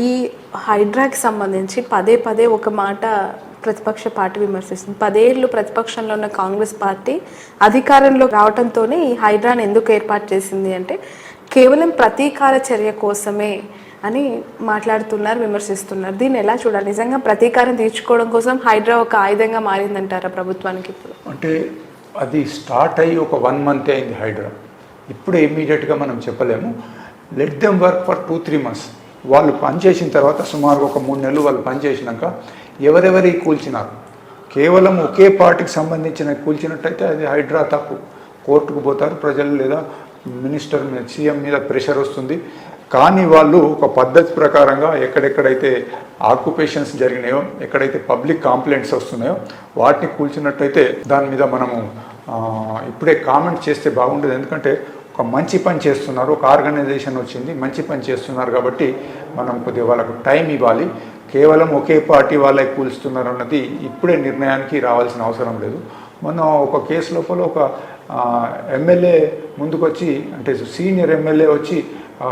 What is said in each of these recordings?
ఈ హైడ్రాకి సంబంధించి పదే పదే ఒక మాట ప్రతిపక్ష పార్టీ విమర్శిస్తుంది. 10 ఏళ్ళు ప్రతిపక్షంలో ఉన్న కాంగ్రెస్ పార్టీ అధికారంలో రావడంతోనే ఈ హైడ్రాని ఎందుకు ఏర్పాటు చేసింది అంటే కేవలం ప్రతీకార చర్య కోసమే అని మాట్లాడుతున్నారు, విమర్శిస్తున్నారు. దీన్ని ఎలా చూడాలి? నిజంగా ప్రతీకారం తీర్చుకోవడం కోసం హైడ్రా ఒక ఆయుధంగా మారిందంటారా ప్రభుత్వానికి ఇప్పుడు? అంటే అది స్టార్ట్ అయ్యి ఒక 1 month అయింది హైడ్రా. ఇప్పుడు ఇమ్మీడియట్గా మనం చెప్పలేము. Let them work for 2-3 months. వాళ్ళు పనిచేసిన తర్వాత సుమారు ఒక 3 నెలలు వాళ్ళు పనిచేసినాక ఎవరెవరి కూల్చినారు, కేవలం ఒకే పార్టీకి సంబంధించిన కూల్చినట్టయితే అది హైడ్రా తప్పు. కోర్టుకు పోతారు ప్రజలు, లేదా మినిస్టర్ మీద, సీఎం మీద ప్రెషర్ వస్తుంది. కానీ వాళ్ళు ఒక పద్ధతి ప్రకారంగా ఎక్కడెక్కడైతే ఆక్యుపేషన్స్ జరిగినాయో, ఎక్కడైతే పబ్లిక్ కంప్లైంట్స్ వస్తున్నాయో వాటిని కూల్చినట్టయితే దాని మీద మనము ఇప్పుడే కామెంట్ చేస్తే బాగుంటుంది. ఎందుకంటే ఒక మంచి పని చేస్తున్నారు, ఒక ఆర్గనైజేషన్ వచ్చింది, మంచి పని చేస్తున్నారు కాబట్టి మనం కొద్దిగా వాళ్ళకు టైం ఇవ్వాలి. కేవలం ఒకే పార్టీ వాళ్ళకి కూలుస్తున్నారు అన్నది ఇప్పుడే నిర్ణయానికి రావాల్సిన అవసరం లేదు. మొన్న ఒక కేసు లోపల ఒక ఎమ్మెల్యే ముందుకొచ్చి, అంటే సీనియర్ ఎమ్మెల్యే వచ్చి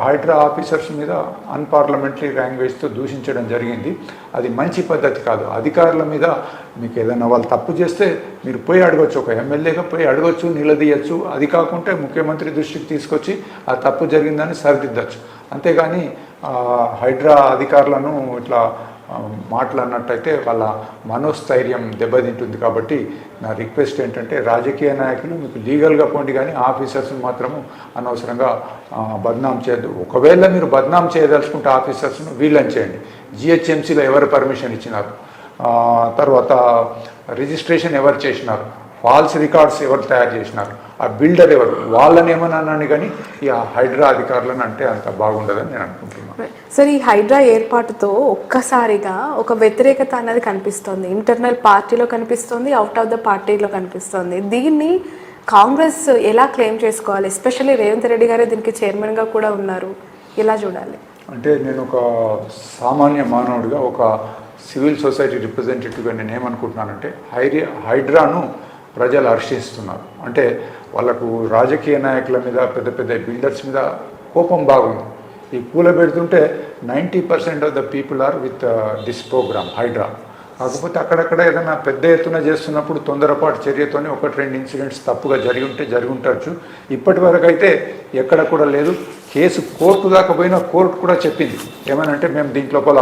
హైడ్రా ఆఫీసర్స్ మీద అన్పార్లమెంటరీ లాంగ్వేజ్తో దూషించడం జరిగింది. అది మంచి పద్ధతి కాదు. అధికారుల మీద మీకు ఏదైనా వాళ్ళు తప్పు చేస్తే మీరు పోయి అడగచ్చు, ఒక ఎమ్మెల్యేగా పోయి అడగచ్చు, నిలదీయచ్చు. అది కాకుంటే ముఖ్యమంత్రి దృష్టికి తీసుకొచ్చి ఆ తప్పు జరిగిందని సరిదిద్దచ్చు. అంతేగాని హైడ్రా అధికారులను ఇట్లా మాట్లాడినట్టయితే వాళ్ళ మనోస్థైర్యం దెబ్బతింటుంది. కాబట్టి నా రిక్వెస్ట్ ఏంటంటే రాజకీయ నాయకులు మీకు లీగల్గా పోండి, కానీ ఆఫీసర్స్ని మాత్రము అనవసరంగా బద్నాం చేయద్దు. ఒకవేళ మీరు బద్నాం చేయదలుచుకుంటే ఆఫీసర్స్ను వీళ్ళని చేయండి. జిహెచ్ఎంసీలో ఎవరు పర్మిషన్ ఇచ్చినారు, తర్వాత రిజిస్ట్రేషన్ ఎవరు చేసినారు, ఫాల్స్ రికార్డ్స్ ఎవరు తయారు చేసినారు, ఆ బిల్డర్ ఎవరు, వాళ్ళని ఏమన్నాను. కానీ ఈ హైడ్రా అధికారులను అంటే అంత బాగుండదని నేను అనుకుంటున్నాను. సార్, ఈ హైడ్రా ఏర్పాటుతో ఒక్కసారిగా ఒక వ్యతిరేకత అన్నది కనిపిస్తుంది. ఇంటర్నల్ పార్టీలో కనిపిస్తుంది, అవుట్ ఆఫ్ ద పార్టీలో కనిపిస్తుంది. దీన్ని కాంగ్రెస్ ఎలా క్లెయిమ్ చేసుకోవాలి? ఎస్పెషల్లీ రేవంత్ రెడ్డి గారే దీనికి చైర్మన్గా కూడా ఉన్నారు. ఎలా చూడాలి? అంటే నేను ఒక సామాన్య మానవుడిగా, ఒక సివిల్ సొసైటీ రిప్రజెంటేటివ్గా నేను ఏమనుకుంటున్నానంటే హైడ్రాను ప్రజలు హర్షిస్తున్నారు. అంటే వాళ్ళకు రాజకీయ నాయకుల మీద, పెద్ద పెద్ద బిల్డర్స్ మీద కోపం బాగుంది. ఈ కూలబెడుతుంటే 90% of the people are with this program Hydraa. కాకపోతే అక్కడక్కడ ఏదైనా పెద్ద ఎత్తున చేస్తున్నప్పుడు తొందరపాటు చర్యతోనే 1-2 ఇన్సిడెంట్స్ తప్పుగా జరిగి ఉండొచ్చు. ఇప్పటి వరకు అయితే ఎక్కడ కూడా లేదు. కేసు కోర్టు దాకా పోయినా కోర్టు కూడా చెప్పింది ఏమనంటే మేము దీంట్లోపల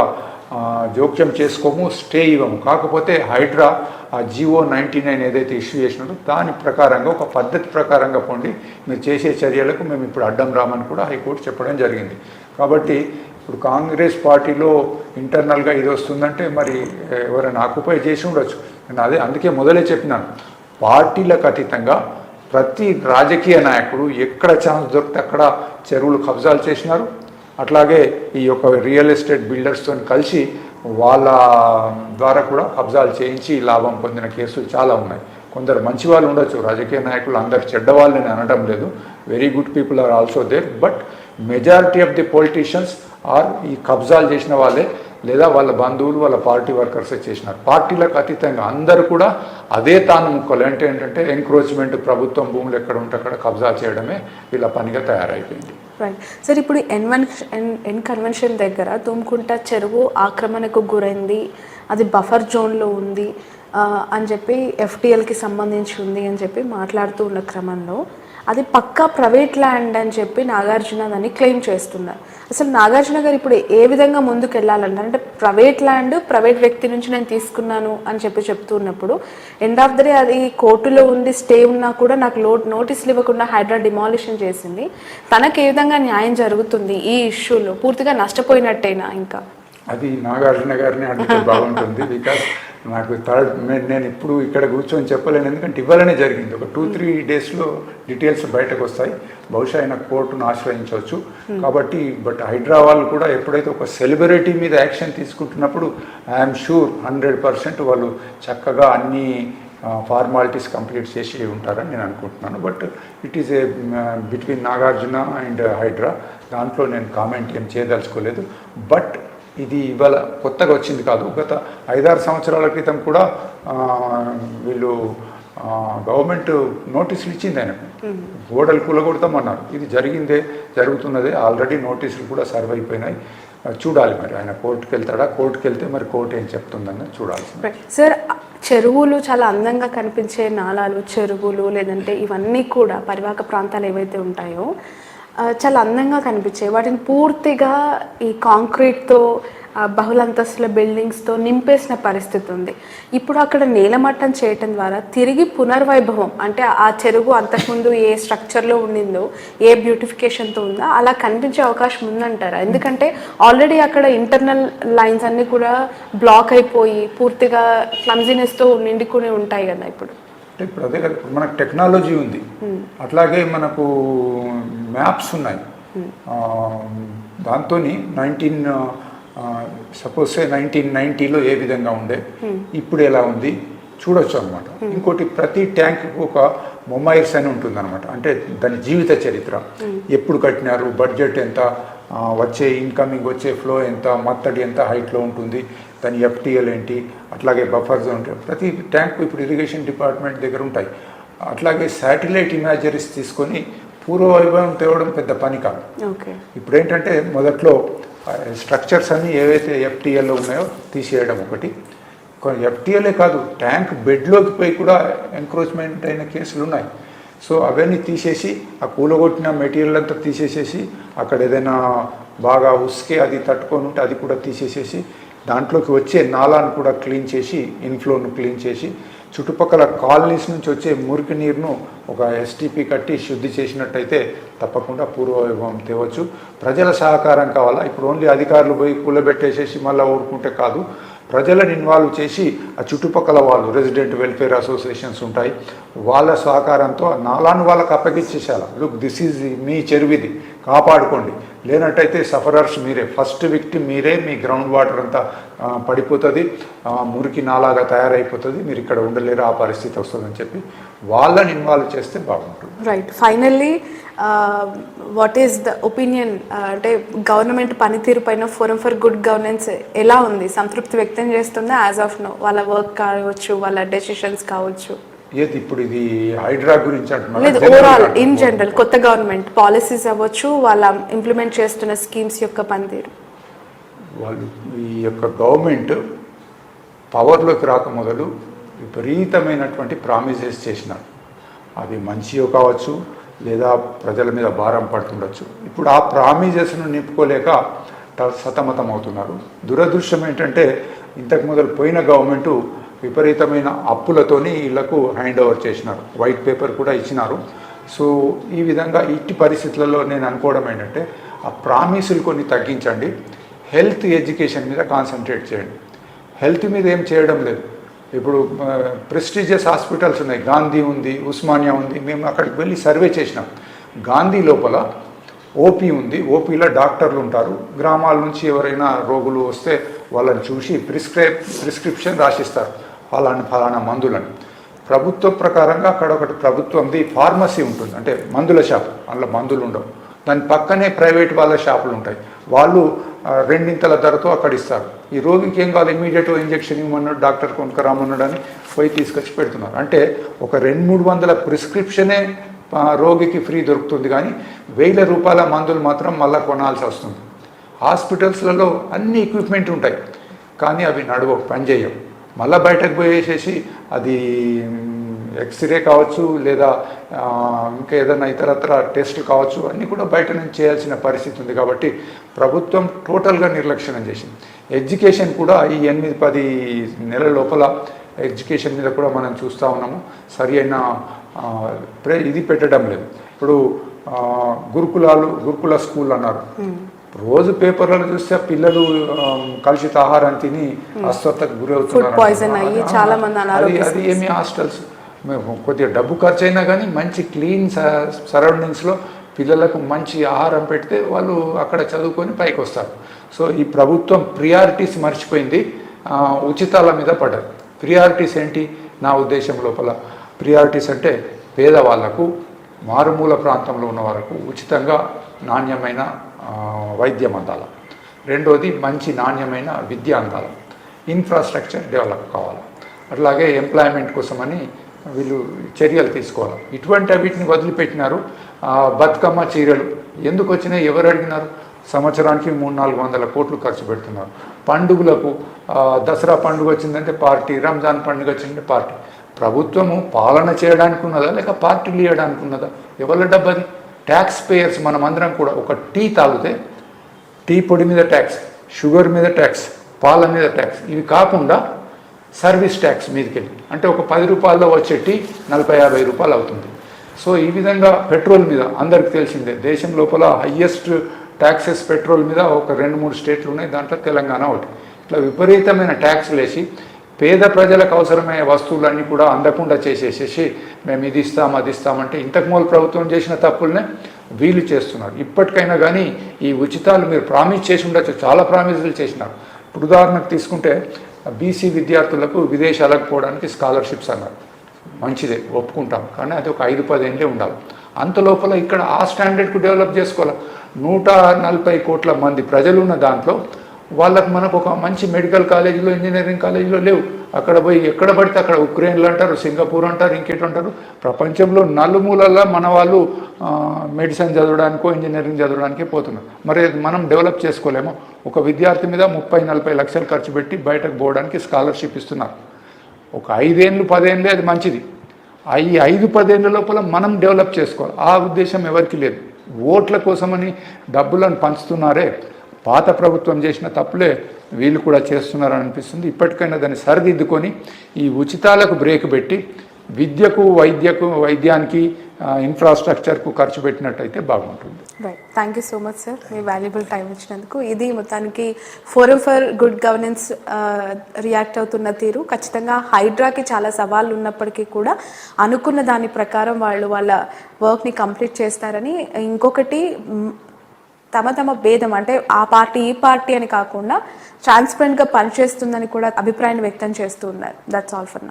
జోక్యం చేసుకోము, స్టే ఇవ్వము. కాకపోతే హైడ్రా ఆ GO 99 ఏదైతే ఇష్యూ చేసినారో దాని ప్రకారంగా, ఒక పద్ధతి ప్రకారంగా పోండి, మీరు చేసే చర్యలకు మేము ఇప్పుడు అడ్డం రామని కూడా హైకోర్టు చెప్పడం జరిగింది. కాబట్టి ఇప్పుడు కాంగ్రెస్ పార్టీలో ఇంటర్నల్గా ఇది వస్తుందంటే మరి ఎవరైనా ఆక్యుపై చేసి ఉండొచ్చు. నేను అందుకే మొదలే చెప్పినాను, పార్టీలకు అతీతంగా ప్రతి రాజకీయ నాయకుడు ఎక్కడ ఛాన్స్ దొరికితే అక్కడ చెరువులు కబ్జాలు చేసినారు. అట్లాగే ఈ యొక్క రియల్ ఎస్టేట్ బిల్డర్స్తో కలిసి వాళ్ళ ద్వారా కూడా కబ్జాలు చేయించి లాభం పొందిన కేసులు చాలా ఉన్నాయి. కొందరు మంచి వాళ్ళు ఉండొచ్చు, రాజకీయ నాయకులు అందరు చెడ్డవాళ్ళని అనడం లేదు. Very good people are also there. But majority of the politicians are ఈ కబ్జాలు చేసిన వాళ్ళే, లేదా వాళ్ళ బంధువులు, వాళ్ళ పార్టీ వర్కర్సే చేసినారు. పార్టీలకు అతీతంగా అందరూ కూడా అదే తాను ముక్కలు. అంటే ఏంటంటే ఎంక్రోచ్మెంట్, ప్రభుత్వం భూములు ఎక్కడ ఉంటే అక్కడ కబ్జా చేయడమే వీళ్ళ పనిగా తయారైపోయింది. రైట్ సార్, ఇప్పుడు ఎన్ కన్వెన్షన్ దగ్గర తుమ్కుంట చెరువు ఆక్రమణకు గురైంది, అది బఫర్ జోన్లో ఉంది అని చెప్పి FTLకి సంబంధించి ఉంది అని చెప్పి మాట్లాడుతూ ఉన్న క్రమంలో అది పక్కా ప్రైవేట్ ల్యాండ్ అని చెప్పి నాగార్జున దాన్ని క్లెయిమ్ చేస్తున్నారు. అసలు నాగార్జున గారు ఇప్పుడు ఏ విధంగా ముందుకు వెళ్ళాలంటారు? అంటే ప్రైవేట్ ల్యాండ్ ప్రైవేట్ వ్యక్తి నుంచి నేను తీసుకున్నాను అని చెప్పి చెప్తున్నప్పుడు ఎండ్ ఆఫ్ ద డే అది కోర్టులో ఉండి స్టే ఉన్నా కూడా నాకు నోటీసులు ఇవ్వకుండా హైడ్రా డిమాలిషన్ చేసింది. తనకు ఏ విధంగా న్యాయం జరుగుతుంది ఈ ఇష్యూలో? పూర్తిగా నష్టపోయినట్టేనా? ఇంకా అది నాగార్జున గారిని అడిగితే బాగుంటుంది. బికాస్ నాకు నేను ఇప్పుడు ఇక్కడ కూర్చొని చెప్పలేను, ఎందుకంటే ఇవ్వాలనే జరిగింది. ఒక 2-3 డేస్లో డీటెయిల్స్ బయటకు వస్తాయి. బహుశా ఆయన కోర్టును ఆశ్రయించవచ్చు. కాబట్టి బట్ హైడ్రా వాళ్ళు కూడా ఎప్పుడైతే ఒక సెలబ్రిటీ మీద యాక్షన్ తీసుకుంటున్నప్పుడు ఐఎమ్ షూర్ 100% వాళ్ళు చక్కగా అన్ని ఫార్మాలిటీస్ కంప్లీట్ చేసి ఉంటారని నేను అనుకుంటున్నాను. But it is a between Nagarjuna and Hydraa. దాంట్లో నేను కామెంట్ ఏం చేయదలుచుకోలేదు. బట్ ఇది ఇవాళ కొత్తగా వచ్చింది కాదు. గత 5-6 సంవత్సరాల క్రితం కూడా వీళ్ళు గవర్నమెంట్ నోటీసులు ఇచ్చింది ఆయనకు, గోడలు కూలగొడతామన్నారు. ఇది జరుగుతున్నదే. ఆల్రెడీ నోటీసులు కూడా సర్వ్ అయిపోయినాయి. చూడాలి మరి ఆయన కోర్టుకు వెళ్తాడా, కోర్టుకు వెళ్తే మరి కోర్టు ఏం చెప్తుందని చూడాలి. సార్, చెరువులు చాలా అందంగా కనిపించే నాలాలు, చెరువులు లేదంటే ఇవన్నీ కూడా పరివాహక ప్రాంతాలు ఏవైతే ఉంటాయో చాలా అందంగా కనిపించాయి. వాటిని పూర్తిగా ఈ కాంక్రీట్తో బహుళంతస్తుల బిల్డింగ్స్తో నింపేసిన పరిస్థితి ఉంది. ఇప్పుడు అక్కడ నేలమట్టం చేయటం ద్వారా తిరిగి పునర్వైభవం, అంటే ఆ చెరువు అంతకుముందు ఏ స్ట్రక్చర్లో ఉండిందో, ఏ బ్యూటిఫికేషన్తో ఉందో అలా కనిపించే అవకాశం ఉందంటారా? ఎందుకంటే ఆల్రెడీ అక్కడ ఇంటర్నల్ లైన్స్ అన్నీ కూడా బ్లాక్ అయిపోయి పూర్తిగా క్లమ్జినెస్తో నిండుకుని ఉంటాయి కదా ఇప్పుడు. ఇప్పుడు అదే కదా, మనకు టెక్నాలజీ ఉంది, అట్లాగే మనకు మ్యాప్స్ ఉన్నాయి. దాంతో 1990లో ఏ విధంగా ఉండే, ఇప్పుడు ఎలా ఉంది చూడొచ్చు అనమాట. ఇంకోటి, ప్రతి ట్యాంక్ ఒక మొమైల్స్ అని ఉంటుంది అనమాట, అంటే దాని జీవిత చరిత్ర, ఎప్పుడు కట్టినారు, బడ్జెట్ ఎంత, వచ్చే ఇన్కమింగ్ వచ్చే ఫ్లో ఎంత, మత్తడి ఎంత హైట్లో ఉంటుంది, దాని FTL ఏంటి, అట్లాగే బఫర్ జోన్, ప్రతి ట్యాంక్ ఇప్పుడు ఇరిగేషన్ డిపార్ట్మెంట్ దగ్గర ఉంటాయి. అట్లాగే శాటిలైట్ ఇమేజరీస్ తీసుకొని పూర్వ వైభవం తేవడం పెద్ద పని కాదు. ఇప్పుడు ఏంటంటే మొదట్లో స్ట్రక్చర్స్ అన్నీ ఏవైతే FTLలో ఉన్నాయో తీసేయడం ఒకటి. FTLే కాదు, ట్యాంక్ బెడ్లోకి పోయి కూడా ఎంక్రోచ్మెంట్ అయిన కేసులు ఉన్నాయి. సో అవన్నీ తీసేసి, ఆ కూలగొట్టిన మెటీరియల్ అంతా తీసేసేసి, అక్కడ ఏదైనా బాగా ఉసుకే అది తట్టుకొని ఉంటే అది కూడా తీసేసేసి, దాంట్లోకి వచ్చే నాలాను కూడా క్లీన్ చేసి, ఇన్ఫ్లోను క్లీన్ చేసి, చుట్టుపక్కల కాలనీస్ నుంచి వచ్చే మురికి నీరును ఒక STP కట్టి శుద్ధి చేసినట్టయితే తప్పకుండా పూర్వవైభవం తేవచ్చు. ప్రజల సహకారం కావాలా. ఇప్పుడు ఓన్లీ అధికారులు పోయి కూలబెట్టేసేసి మళ్ళీ ఊరుకుంటే కాదు, ప్రజలను ఇన్వాల్వ్ చేసి ఆ చుట్టుపక్కల వాళ్ళు రెసిడెంట్ వెల్ఫేర్ అసోసియేషన్స్ ఉంటాయి, వాళ్ళ సహకారంతో నాలాను వాళ్ళకి అప్పగించేసేయాలి. లుక్, దిస్ ఈజ్ మీ చెరువిది, కాపాడుకోండి. లేనట్టయితే సఫరర్స్ మీరే, ఫస్ట్ విక్టిమ్ మీరే. మీ గ్రౌండ్ వాటర్ అంతా పడిపోతుంది, మురికి నాలాగా తయారైపోతుంది, మీరు ఇక్కడ ఉండలేరు, ఆ పరిస్థితి వస్తుందని చెప్పి వాళ్ళని ఇన్వాల్వ్ చేస్తే బాగుంటుంది. Right. Finally what is the opinion, అంటే గవర్నమెంట్ పనితీరు పైన ఫోరం ఫర్ గుడ్ గవర్నెన్స్ ఎలా ఉంది? సంతృప్తి వ్యక్తం చేస్తుందా యాజ్ ఆఫ్ నో? వాళ్ళ వర్క్ కావచ్చు, వాళ్ళ డెసిషన్స్ కావచ్చు. ఏది ఇప్పుడు ఇది హైడ్రా గురించి అంటున్నారు? లేదు, ఓవరాల్ ఇన్ జనరల్ కొత్త గవర్నమెంట్ పాలసీస్ అవ్వచ్చు, వాళ్ళ ఇంప్లిమెంట్ చేస్తున్న స్కీమ్స్ యొక్క పనితీరు. వాళ్ళు ఈ యొక్క గవర్నమెంట్ పవర్లోకి రాక మొదలు విపరీతమైనటువంటి ప్రామిసెస్ చేసినారు. అవి మంచియో కావచ్చు, లేదా ప్రజల మీద భారం పడుతుండొచ్చు. ఇప్పుడు ఆ ప్రామిసెస్ను నింపుకోలేక సతమతం అవుతున్నారు. దురదృష్టం ఏంటంటే ఇంతకు మొదలు పోయిన గవర్నమెంటు విపరీతమైన అప్పులతోని వీళ్లకు హ్యాండ్ ఓవర్ చేసినారు, వైట్ పేపర్ కూడా ఇచ్చినారు. సో ఈ విధంగా ఇట్టి పరిస్థితులలో నేను అనుకోవడం ఏంటంటే, ఆ ప్రామిసులు కొన్ని తగ్గించండి, హెల్త్ ఎడ్యుకేషన్ మీద కాన్సన్ట్రేట్ చేయండి. హెల్త్ మీద ఏం చేయడం లేదు. ఇప్పుడు ప్రెస్టీజియస్ హాస్పిటల్స్ ఉన్నాయి, గాంధీ ఉంది, ఉస్మానియా ఉంది. మేము అక్కడికి వెళ్ళి సర్వే చేసినాం. గాంధీ లోపల ఓపీ ఉంది, ఓపీలో డాక్టర్లు ఉంటారు. గ్రామాల నుంచి ఎవరైనా రోగులు వస్తే వాళ్ళని చూసి ప్రిస్క్రిప్షన్ రాసిస్తారు, ఫలానా మందులని. ప్రభుత్వ ప్రకారంగా అక్కడ ఒకటి ప్రభుత్వంది ఫార్మసీ ఉంటుంది, అంటే మందుల షాప్, అందులో మందులు ఉండవు. దాని పక్కనే ప్రైవేట్ వాళ్ళ షాపులు ఉంటాయి, వాళ్ళు రెండింతల ధరతో అక్కడ ఇస్తారు. ఈ రోగికి ఏం కావాలి, ఇమీడియట్ ఇంజక్షన్ ఇవ్వమన్నాడు, డాక్టర్ కొనుక్కరామన్నాడు అని పోయి తీసుకొచ్చి పెడుతున్నారు. అంటే ఒక 200-300 ప్రిస్క్రిప్షనే రోగికి ఫ్రీ దొరుకుతుంది, కానీ 1000 రూపాయల మందులు మాత్రం మళ్ళీ కొనాల్సి వస్తుంది. హాస్పిటల్స్లలో అన్ని ఎక్విప్మెంట్ ఉంటాయి, కానీ అవి నడవవు, పనిచేయవు. మళ్ళీ బయటకు పోయేసేసి అది ఎక్స్రే కావచ్చు, లేదా ఇంకా ఏదైనా ఇతరత్ర టెస్ట్ కావచ్చు, అన్నీ కూడా బయట నుంచి చేయాల్సిన పరిస్థితి ఉంది. కాబట్టి ప్రభుత్వం టోటల్గా నిర్లక్ష్యం చేసింది. ఎడ్యుకేషన్ కూడా ఈ 8-10 నెలల లోపల ఎడ్యుకేషన్ మీద కూడా మనం చూస్తూ ఉన్నాము, సరి అయిన ఇది పెట్టడం లేదు. ఇప్పుడు గురుకుల స్కూల్ అన్నారు, రోజు పేపర్లలో చూస్తే పిల్లలు కలుషిత ఆహారం తిని అస్వస్థతకు గురవుతున్నారు. అది ఏమి హాస్టల్స్, కొద్దిగా డబ్బు ఖర్చు అయినా కానీ మంచి క్లీన్ సరౌండింగ్స్లో పిల్లలకు మంచి ఆహారం పెడితే వాళ్ళు అక్కడ చదువుకొని పైకి వస్తారు. సో ఈ ప్రభుత్వం ప్రియారిటీస్ మర్చిపోయింది, ఉచితాల మీద పడ్డారు. ప్రియారిటీస్ ఏంటి? నా ఉద్దేశం లోపల ప్రియారిటీస్ అంటే పేదవాళ్లకు, మారుమూల ప్రాంతంలో ఉన్న వాళ్ళకు ఉచితంగా నాణ్యమైన వైద్యం అందాలి. రెండోది మంచి నాణ్యమైన విద్య అందాలి. ఇన్ఫ్రాస్ట్రక్చర్ డెవలప్ కావాలి. అట్లాగే ఎంప్లాయ్మెంట్ కోసమని వీళ్ళు చర్యలు తీసుకోవాలి. ఇటువంటి వీటిని వదిలిపెట్టినారు. బతుకమ్మ చీరలు ఎందుకు వచ్చినాయి, ఎవరు అడిగినారు? సంవత్సరానికి 300-400 కోట్లు ఖర్చు పెడుతున్నారు. పండుగలకు దసరా పండుగ వచ్చిందంటే పార్టీ, రంజాన్ పండుగ వచ్చిందంటే పార్టీ. ప్రభుత్వము పాలన చేయడానికి ఉన్నదా లేక పార్టీలు ఇవ్వడానికి ఉన్నదా? ఎవరి డబ్బది? ట్యాక్స్ పేయర్స్ మనమందరం కూడా. ఒక టీ తాగితే టీ పొడి మీద ట్యాక్స్, షుగర్ మీద ట్యాక్స్, పాల మీద ట్యాక్స్, ఇవి కాకుండా సర్వీస్ ట్యాక్స్ మీదకెళ్ళి అంటే ఒక 10 రూపాయల్లో వచ్చే టీ 40-50 రూపాయలు అవుతుంది. సో ఈ విధంగా పెట్రోల్ మీద అందరికి తెలిసిందే, దేశం లోపల హయ్యెస్ట్ ట్యాక్సెస్ పెట్రోల్ మీద ఒక 2-3 స్టేట్లు ఉన్నాయి, దాంట్లో తెలంగాణ ఒకటి. ఇట్లా విపరీతమైన ట్యాక్స్లు వేసి పేద ప్రజలకు అవసరమయ్యే వస్తువులన్నీ కూడా అందకుండా చేసేసేసి మేము ఇది ఇస్తాం అది ఇస్తామంటే ఇంతకుముందు ప్రభుత్వం చేసిన తప్పులనే వీళ్ళు చేస్తున్నారు. ఇప్పటికైనా కానీ ఈ ఉచితాలు మీరు ప్రామిస్ చేసి ఉండొచ్చు, చాలా ప్రామిసులు చేసినారు. ఇప్పుడు ఉదాహరణకు తీసుకుంటే బీసీ విద్యార్థులకు విదేశాలకు పోవడానికి స్కాలర్షిప్స్ అన్నారు, మంచిదే ఒప్పుకుంటాం, కానీ అది ఒక 5-10 ఏళ్ళే ఉండాలి. అంత లోపల ఇక్కడ ఆ స్టాండర్డ్కు డెవలప్ చేసుకోవాలి. 140 కోట్ల మంది ప్రజలు ఉన్న దాంట్లో వాళ్ళకు మనకు ఒక మంచి మెడికల్ కాలేజీలో, ఇంజనీరింగ్ కాలేజీలో లేవు. అక్కడ పోయి ఎక్కడ పడితే అక్కడ ఉక్రెయిన్లు అంటారు, సింగపూర్ అంటారు, ఇంకేంటి అంటారు. ప్రపంచంలో నలుమూలల్లో మన వాళ్ళు మెడిసిన్ చదవడానికో ఇంజనీరింగ్ చదవడానికే పోతున్నారు. మరి మనం డెవలప్ చేసుకోలేమో? ఒక విద్యార్థి మీద 30-40 లక్షలు ఖర్చు పెట్టి బయటకు పోవడానికి స్కాలర్షిప్ ఇస్తున్నారు. ఒక 5-10 ఏళ్ళే అది మంచిది. ఈ 5-10 ఏళ్ళ లోపల మనం డెవలప్ చేసుకోవాలి. ఆ ఉద్దేశం ఎవరికి లేదు. ఓట్ల కోసమని డబ్బులను పంచుతున్నారే, పాత ప్రభుత్వం చేసిన తప్పులే వీళ్ళు కూడా చేస్తున్నారని అనిపిస్తుంది. ఇప్పటికైనా దాన్ని సరిదిద్దుకొని ఈ ఉచితాలకు బ్రేక్ పెట్టి విద్యకు, వైద్యానికి, ఇన్ఫ్రాస్ట్రక్చర్కు ఖర్చు పెట్టినట్టయితే బాగుంటుంది. Right, thank you so much sir, me valuable time ఇచ్చినందుకు. ఇది మొత్తానికి forum for good governance react అవుతున్న తీరు. ఖచ్చితంగా హైడ్రాకి చాలా సవాళ్ళు ఉన్నప్పటికీ కూడా అనుకున్న దాని ప్రకారం వాళ్ళు వాళ్ళ వర్క్ని కంప్లీట్ చేస్తారని, ఇంకొకటి తమ భేదం అంటే ఆ పార్టీ ఈ పార్టీ అని కాకుండా ట్రాన్స్పరెంట్గా పనిచేస్తుందని కూడా అభిప్రాయాన్ని వ్యక్తం చేస్తూ ఉన్నారు. That's all for now.